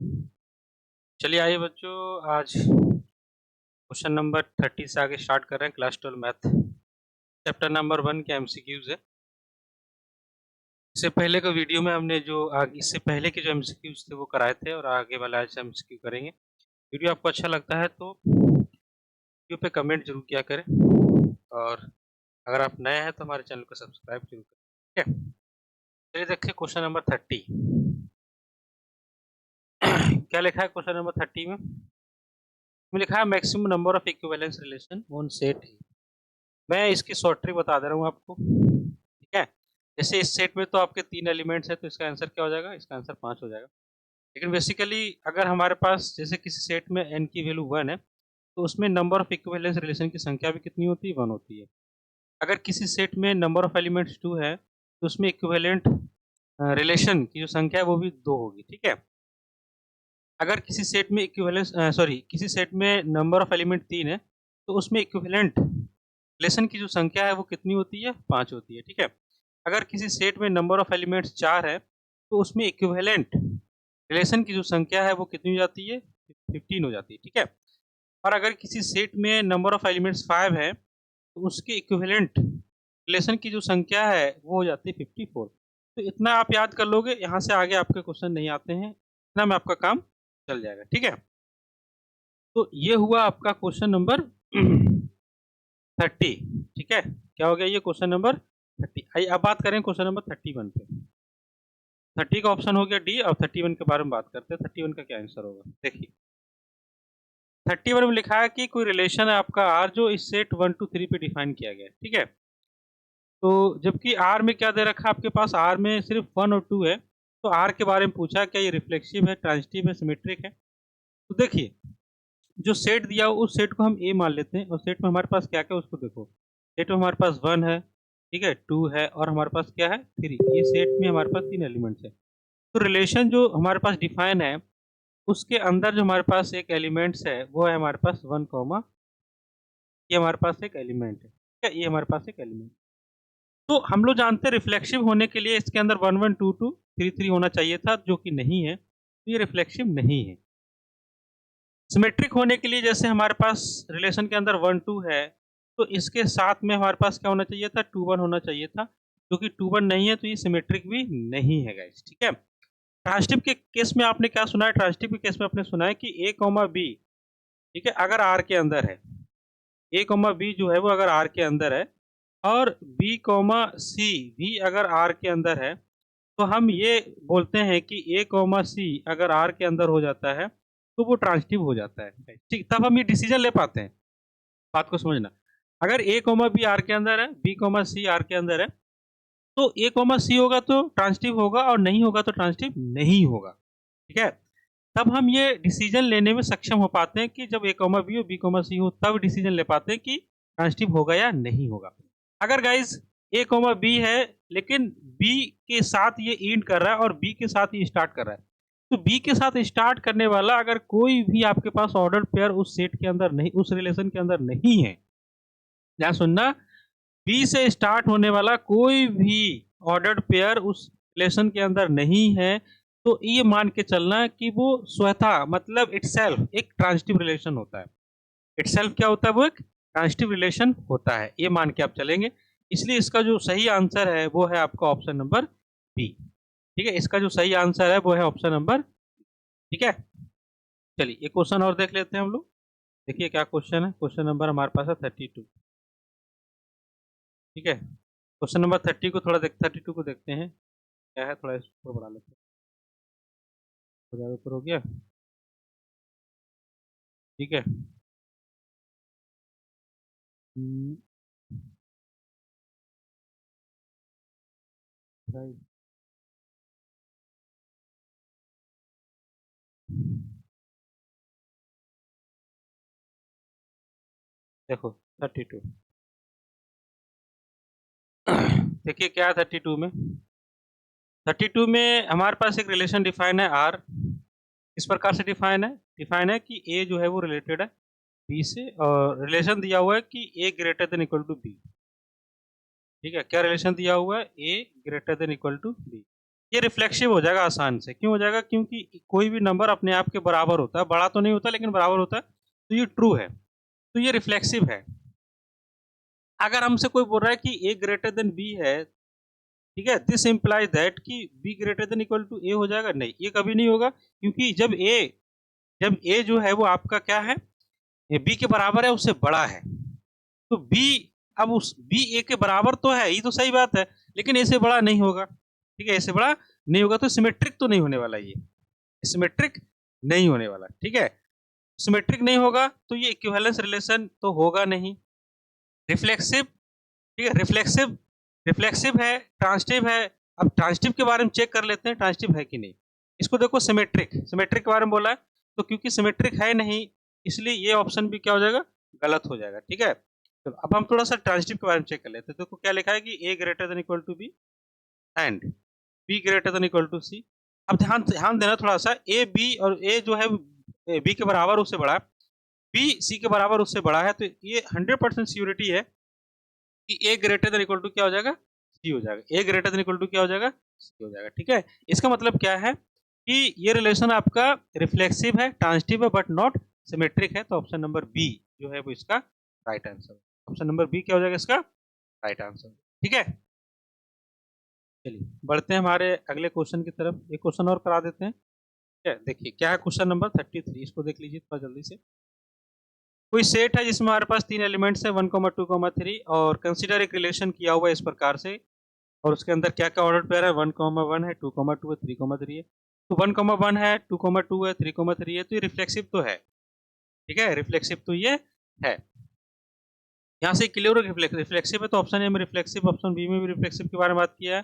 चलिए आइए बच्चों, आज क्वेश्चन नंबर 30 से आगे स्टार्ट कर रहे हैं। क्लास 12 मैथ चैप्टर नंबर 1 के एमसीक्यूज है। इससे पहले का वीडियो में हमने जो इससे पहले के जो एमसीक्यूज थे वो कराए थे और आगे वाला आज एमसीक्यू करेंगे। वीडियो आपको अच्छा लगता है तो वीडियो पे कमेंट जरूर किया करें और अगर आप नए हैं तो हमारे चैनल को सब्सक्राइब जरूर करें। ठीक है, चलिए देखिए क्वेश्चन नंबर 30। क्या लिखा है क्वेश्चन नंबर 30 में? लिखा है maximum number of equivalence relation on set. मैं इसकी शॉर्ट ट्रिक बता दे रहा हूँ आपको। ठीक है, जैसे इस सेट में तो आपके 3 एलिमेंट्स है तो इसका आंसर क्या हो जाएगा? इसका आंसर 5 हो जाएगा। लेकिन बेसिकली अगर हमारे पास जैसे किसी सेट में n की वैल्यू 1 है तो उसमें नंबर ऑफ इक्विवेलेंस रिलेशन की संख्या भी कितनी होती है? 1 होती है। अगर किसी सेट में नंबर ऑफ एलिमेंट्स 2 है तो उसमें इक्विवेलेंट रिलेशन की जो संख्या है वो भी 2 होगी। ठीक है, अगर किसी सेट में किसी सेट में नंबर ऑफ एलिमेंट 3 है तो उसमें इक्विवेलेंट रिलेशन की जो संख्या है वो कितनी होती है? 5 होती है। ठीक है, अगर किसी सेट में नंबर ऑफ एलिमेंट्स 4 है तो उसमें इक्विवेलेंट रिलेशन की जो संख्या है वो कितनी हो जाती है? 15 हो जाती है। ठीक है, और अगर किसी सेट में नंबर ऑफ एलिमेंट्स 5 है तो उसके इक्विवेलेंट रिलेशन की जो संख्या है वो हो जाती है 54। तो इतना आप याद कर लोगे, यहाँ से आगे आपके क्वेश्चन नहीं आते हैं, इतना में आपका काम चल जाएगा। ठीक है, तो ये हुआ आपका क्वेश्चन नंबर 30। ठीक है, क्या हो गया? ये क्वेश्चन नंबर 30। आइए अब बात करें क्वेश्चन नंबर 31 पे। 30 का ऑप्शन हो गया डी और 31 के बारे में बात करते हैं। 31 का क्या आंसर होगा? देखिए 31 में लिखा है कि कोई रिलेशन है आपका आर जो इस सेट 1 2 3 पे डिफाइन किया गया है। ठीक है, तो जबकि आर में क्या दे रखा है आपके पास? आर में सिर्फ 1 और 2 है। तो आर के बारे में पूछा क्या ये रिफ्लेक्सिव है, ट्रांजिटिव है, सिमेट्रिक है? तो देखिए जो सेट दिया हो उस सेट को हम ए मान लेते हैं और सेट में हमारे पास क्या क्या उसको देखो। सेट में हमारे पास 1 है, ठीक है, 2 है और हमारे पास क्या है? 3। ये सेट में हमारे पास 3 एलिमेंट्स है। तो रिलेशन जो हमारे पास डिफाइन है उसके अंदर जो हमारे पास एक एलिमेंट्स है वो है हमारे पास 1 कॉमा, ये हमारे पास एक एलिमेंट है। ठीक है, ये हमारे पास एक एलिमेंट। तो हम लोग जानते हैं रिफ्लेक्सिव होने के लिए इसके अंदर 1 1 2 2 3 3 होना चाहिए था जो कि नहीं है, तो ये रिफ्लेक्सिव नहीं है। सिमेट्रिक होने के लिए जैसे हमारे पास रिलेशन के अंदर 1 2 है तो इसके साथ में हमारे पास क्या होना चाहिए था? 2 1 होना चाहिए था, जो कि 2 1 नहीं है तो ये सिमेट्रिक भी नहीं है गाइस। ठीक है, ट्रांजिटिव के केस में आपने क्या सुना है? ट्रांजिटिव के केस में आपने सुना है कि ए कॉमा बी, ठीक है, अगर आर के अंदर है, ए कॉमा बी जो है वो अगर आर के अंदर है और बी कॉमा सी भी अगर आर के अंदर है तो हम ये बोलते हैं कि ए कॉमा सी अगर आर के अंदर हो जाता है तो वो ट्रांजिटिव हो जाता है। ठीक, तब हम ये डिसीजन ले पाते हैं। बात को समझना, अगर ए कॉमा बी आर के अंदर है, बी कॉमा सी आर के अंदर है तो ए कॉमा सी होगा तो ट्रांजिटिव होगा और नहीं होगा तो ट्रांजिटिव नहीं होगा। ठीक है, तब हम ये डिसीजन लेने में सक्षम हो पाते हैं कि जब ए कॉमा बी हो बी कॉमा सी हो तब डिसीजन ले पाते हैं कि ट्रांजिटिव होगा या नहीं होगा। अगर गाइज ए कॉमा बी है लेकिन बी के साथ ये एंड कर रहा है और बी के साथ ये स्टार्ट कर रहा है, तो बी के साथ स्टार्ट करने वाला अगर कोई भी आपके पास ऑर्डर पेयर उस सेट के अंदर नहीं, उस रिलेशन के अंदर नहीं है, ध्यान सुनना, बी से स्टार्ट होने वाला कोई भी ऑर्डर्ड पेयर उस रिलेशन के अंदर नहीं है तो ये मान के चलना कि वो स्वतः मतलब इटसेल्फ एक ट्रांजिटिव रिलेशन होता है। इटसेल्फ क्या होता है? वो एक ट्रांजिटिव रिलेशन होता है, ये मान के आप चलेंगे। इसलिए इसका जो सही आंसर है वो है आपका ऑप्शन नंबर बी। ठीक है, इसका जो सही आंसर है वो है ऑप्शन नंबर। ठीक है, चलिए एक क्वेश्चन और देख लेते हैं हम लोग। देखिए क्या क्वेश्चन है। क्वेश्चन नंबर हमारे पास है 32। ठीक है, क्वेश्चन नंबर 32 को देखते हैं क्या है। थोड़ा इसको बढ़ा लेते हैं, ज़्यादा ऊपर हो गया। ठीक है, हम्म, right। देखो 32 देखिए क्या है 32 में। 32 में हमारे पास एक रिलेशन डिफाइन है आर। इस प्रकार से डिफाइन है कि ए जो है वो रिलेटेड है बी से और रिलेशन दिया हुआ है कि A greater than equal to B. ठीक है, क्या रिलेशन दिया हुआ है? A greater than equal to B. ये रिफ्लेक्सिव हो जाएगा आसान से। क्यों हो जाएगा? क्योंकि कोई भी नंबर अपने आप के बराबर होता है, बड़ा तो नहीं होता लेकिन बराबर होता है, तो ये ट्रू है। तो ये रिफ्लेक्सिव है। अगर हमसे कोई बोल रहा है कि a ग्रेटर देन b है, ठीक है? दिस इम्प्लाइज दैट कि b greater than equal to a हो जाएगा? नहीं, ये कभी नहीं होगा क्योंकि जब a जो है वो आपका क्या है? ये b के बराबर है, उससे बड़ा है। तो b अब उस b a के बराबर तो है, ये तो सही बात है, लेकिन a से बड़ा नहीं होगा, ठीक है? a से बड़ा नहीं होगा तो सिमेट्रिक तो नहीं होने वाला ये, सिमेट्रिक नहीं होने वाला, ठीक है? सिमेट्रिक नहीं होगा तो ये इक्विवेलेंस रिलेशन तो होगा नहीं। रिफ्लेक्सिव, ठीक है? रिफ्लेक्सिव रिफ्लेक्सिव है, ट्रांजिटिव है। अब ट्रांजिटिव के बारे में चेक कर लेते हैं, ट्रांजिटिव है कि नहीं। इसको देखो सिमेट्रिक, सिमेट्रिक के बारे में बोला है, तो क्योंकि सिमेट्रिक है नहीं, इसलिए ये ऑप्शन भी क्या हो जाएगा? गलत हो जाएगा, ठीक है? तो अब हम थोड़ा-सा ट्रांजिटिव के बारे में चेक कर लेते हैं। देखो क्या लिखा है कि a greater than equal to b and b greater than equal to c। अब ध्यान ध्यान देना थोड़ा-सा, a b और a जो है b के बराबर उससे बड़ा है, b c के बराबर उससे बड़ा है, तो ये 100% श्योरिटी है कि a greater than equal to क्या हो जाएगा? c हो जाएगा। a greater than equal to क्या हो जाएगा? c हो जाएगा, ठीक है? इसका मतलब क्या है कि ये रिलेशन आपका रिफ्लेक्सिव है, ट्रांजिटिव है बट नॉट सिमेट्रिक है, तो ऑप्शन नंबर बी जो है वो इसका राइट आंसर है। ऑप्शन नंबर बी क्या हो जाएगा इसका? राइट आंसर, ठीक है? चलिए, बढ़ते हैं हमारे अगले क्वेश्चन की तरफ। एक क्वेश्चन और करा देते हैं, ठीक है? देखिए क्या है क्वेश्चन नंबर 33, इसको देख लीजिए थोड़ा जल्दी से। कोई सेट है जिसमें हमारे पास 3 एलिमेंट्स हैं 1, 2, 3 और कंसीडर एक रिलेशन किया हुआ है इस प्रकार से और उसके अंदर क्या-क्या ऑर्डर पेयर है 1, 1 है, 2, 2 है, 3, 3 है। तो 1, 1 है, 2, 2 है, 3, 3 है, तो ये रिफ्लेक्सिव तो है, ठीक है? रिफ्लेक्सिव तो ये है। यहाँ से क्लियर हो रिफ्लेक्सिव है तो ऑप्शन ए में रिफ्लेक्सिव, ऑप्शन बी में भी रिफ्लेक्सिव के बारे में बात किया है।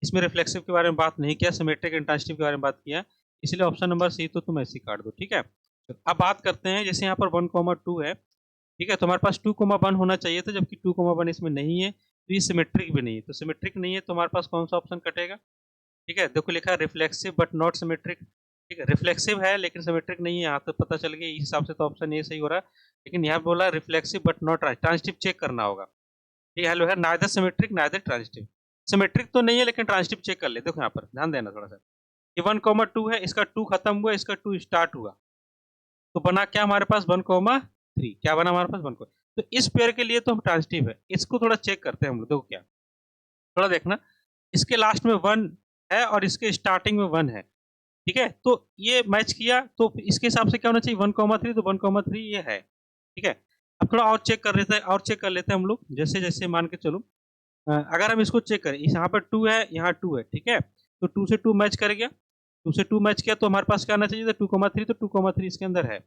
इसमें रिफ्लेक्सिव के बारे में बात नहीं किया, सिमेट्रिक एंड ट्रांजिटिव के बारे में बात किया है। इसलिए ऑप्शन नंबर सी तो तुम ऐसे ही काट दो, ठीक है? तो अब बात करते हैं जैसे यहाँ पर 1, 2 है, ठीक है? तो हमारे पास 2, 1 होना चाहिए था जबकि 2, 1 इसमें नहीं है, तो ये सिमेट्रिक भी नहीं है। तो सिमेट्रिक नहीं है तो हमारे पास कौन-सा ऑप्शन कटेगा? ठीक है? देखो लिखा है रिफ्लेक्सिव बट नॉट सिमेट्रिक, ठीक है? रिफ्लेक्सिव है लेकिन सिमेट्रिक नहीं है, यहाँ तो पता चल गया, इस हिसाब से तो ऑप्शन ए सही हो रहा है। लेकिन यहाँ बोला reflexive but not transitive check करना होगा। ये हेलो है neither symmetric neither transitive. Symmetric तो नहीं है लेकिन ट्रांजिटिव चेक कर ले, देखो यहाँ पर ध्यान देना थोड़ा-सा। ये 1, 2 है, इसका 2 खत्म हुआ, इसका 2 स्टार्ट हुआ। तो बना क्या हमारे पास 1, 3, क्या बना हमारे पास 1 तो इस पेयर के लिए तो हम ट्रांजिटिव है। इसको थोड़ा चेक करते हैं हम लोग, देखो क्या? थोड़ा देखना, इसके लास्ट में 1 है और इसके स्टार्टिंग में 1 है, ठीक है? तो ये मैच किया तो इसके हिसाब से क्या होना चाहिए 1, 3 तो 1, 3 ये है, ठीक है? अब थोड़ा और चेक कर लेते हैं हम लोग, जैसे-जैसे मान के चलो अगर हम इसको चेक करें, इस यहाँ पर 2 है, यहाँ 2 है, ठीक है? तो 2 से 2 मैच कर गया, 2 से 2 मैच किया तो हमारे पास क्या आना चाहिए था 2,3 तो 2,3 इसके अंदर है।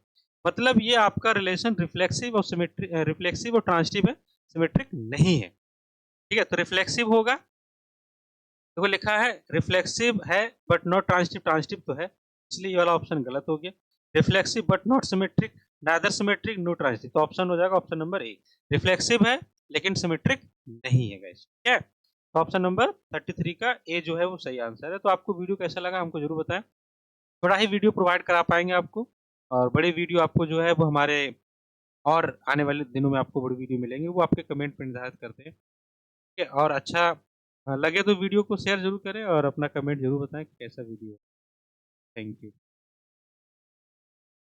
मतलब ये आपका रिलेशन रिफ्लेक्सिव और ट्रांजिटिव है, सिमेट्रिक नहीं है, ठीक है? तो रिफ्लेक्सिव होगा, देखो लिखा है रिफ्लेक्सिव है बट नॉट ट्रांजिटिव, ट्रांजिटिव तो है, इसलिए ये वाला ऑप्शन गलत हो गया। Reflexive but not symmetric, neither symmetric no transitive, तो ऑप्शन हो जाएगा ऑप्शन नंबर ए। रिफ्लेक्सिव है लेकिन सिमेट्रिक नहीं है गाइस, ठीक है? तो ऑप्शन नंबर 33 का ए जो है वो सही आंसर है। तो आपको वीडियो कैसा लगा हमको ज़रूर बताएँ। थोड़ा ही वीडियो प्रोवाइड करा पाएँगे आपको और बड़े वीडियो आपको जो है वो हमारे और आने वाले दिनों में आपको बड़ी वीडियो मिलेंगे, वो आपके कमेंट पे निर्धारित करते हैं। ठीक है? और अच्छा लगे तो वीडियो को शेयर ज़रूर करें और अपना कमेंट ज़रूर बताएँ कि कैसा वीडियो है। Thank you.